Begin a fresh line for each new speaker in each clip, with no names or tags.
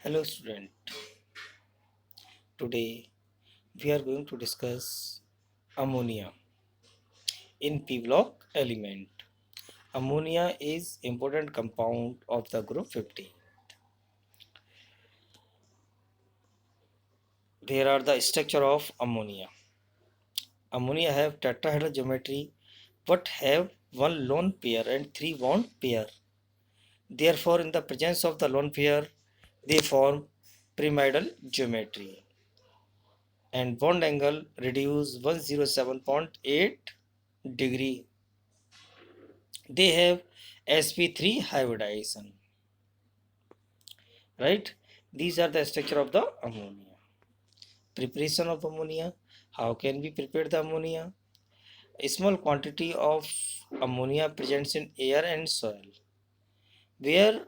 Hello student, today we are going to discuss ammonia in P block element. Ammonia is important compound of the group 15. There are the structure of ammonia. Ammonia have tetrahedral geometry but have one lone pair and three bond pair. Therefore, in the presence of the lone pair, they form pyramidal geometry and bond angle reduce 107.8 degree. They have sp3 hybridization, right? These are the structure of the ammonia. Preparation of ammonia. How can we prepare the ammonia? A small quantity of ammonia presents in air and soil where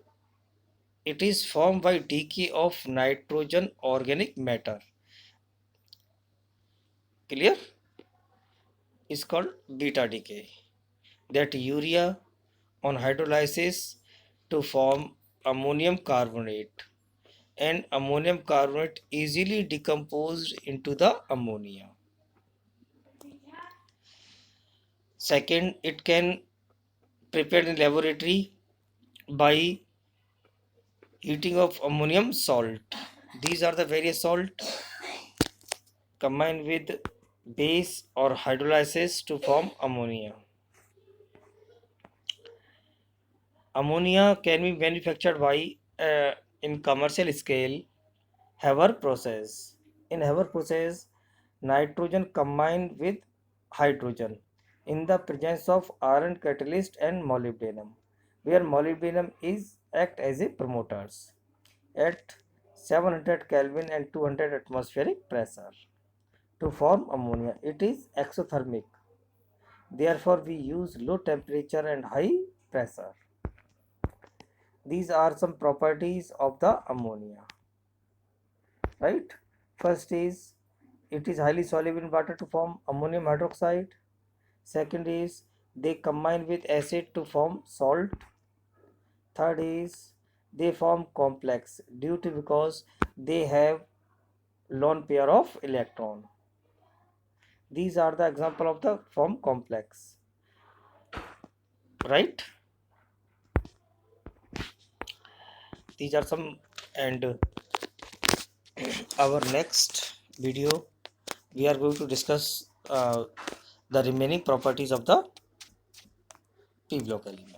it is formed by decay of nitrogen organic matter. Clear? Is called beta decay. That urea on hydrolysis to form ammonium carbonate, and ammonium carbonate easily decomposed into the ammonia. Second, it can prepared in laboratory by heating of ammonium salt. These are the various salt combined with base or hydrolysis to form ammonia. Ammonia can be manufactured by in commercial scale Haber process. In Haber process, nitrogen combined with hydrogen in the presence of iron catalyst and molybdenum, where molybdenum is act as a promoters at 700 Kelvin and 200 atmospheric pressure to form ammonia. It is exothermic. Therefore, we use low temperature and high pressure. These are some properties of the ammonia, right? First is it is highly soluble in water to form ammonium hydroxide. Second is they combine with acid to form salt. Third is they form complex due to because they have lone pair of electron. These are the example of the form complex, right? These are some, and our next video we are going to discuss the remaining properties of the P block element.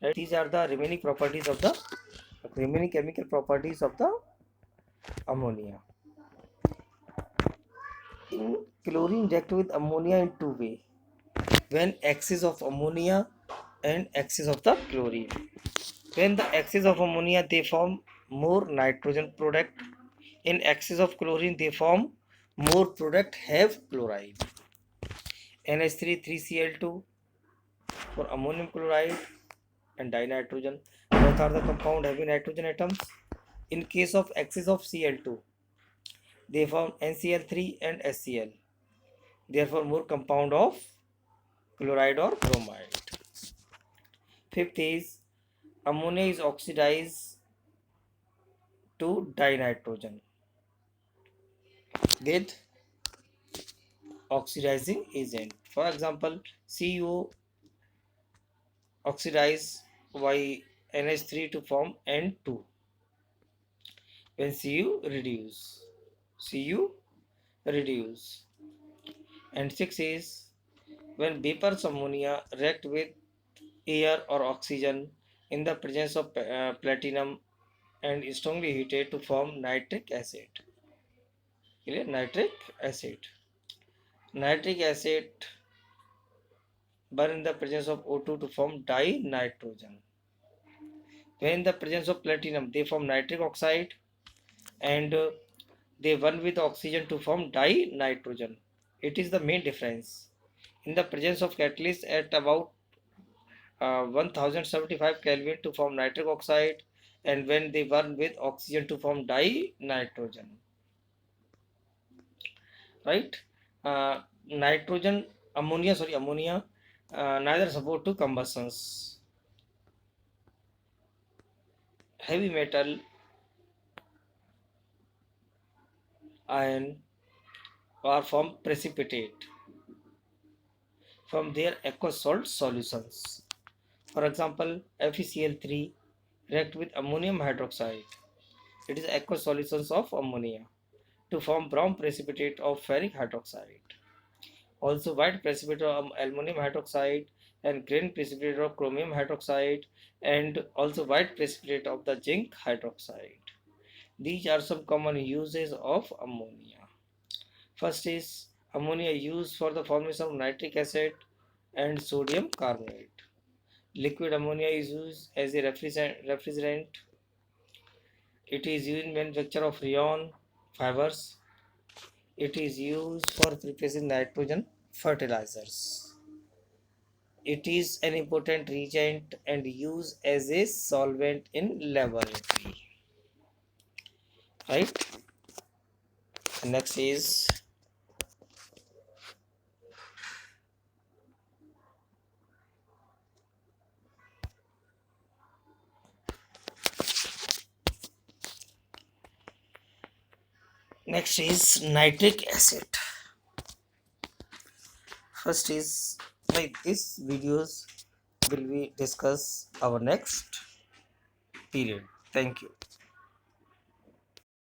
Right? These are the remaining properties of the remaining chemical properties of the ammonia. In chlorine react with ammonia in two ways. When excess of ammonia and excess of the chlorine. When the excess of ammonia they form more nitrogen product. In excess of chlorine they form more product have chloride. NH3 3Cl2 for ammonium chloride and dinitrogen. Both are the compound having nitrogen atoms. In case of excess of Cl2, they form NCl3 and HCl. Therefore, more compound of chloride or bromide. Fifth is ammonia is oxidized to dinitrogen with oxidizing agent. For example, CuO oxidize by NH3 to form N2 when Cu reduce. And 6 is when vapors ammonia react with air or oxygen in the presence of platinum and is strongly heated to form nitric acid. Clear? Nitric acid. Nitric acid burn in the presence of O2 to form dinitrogen. When in the presence of platinum, they form nitric oxide and they burn with oxygen to form dinitrogen. It is the main difference. In the presence of catalyst at about 1075 Kelvin to form nitric oxide, and when they burn with oxygen to form dinitrogen. right? Nitrogen, ammonia, neither support to combustions. Heavy metal, iron are formed precipitate from their aqueous salt solutions. For example, FeCl3 react with ammonium hydroxide. It is aqueous solutions of ammonia to form brown precipitate of ferric hydroxide. Also white precipitate of aluminum hydroxide and green precipitate of chromium hydroxide, and also white precipitate of the zinc hydroxide. These are some common uses of ammonia. First is ammonia used for the formation of nitric acid and sodium carbonate. Liquid ammonia is used as a refrigerant. It is used in manufacture of rayon fibers. It is used for preparing nitrogen fertilizers. It is an important reagent and used as a solvent in laboratory. Right? Next is nitric acid. First is like this videos will be discuss our next period. Thank you.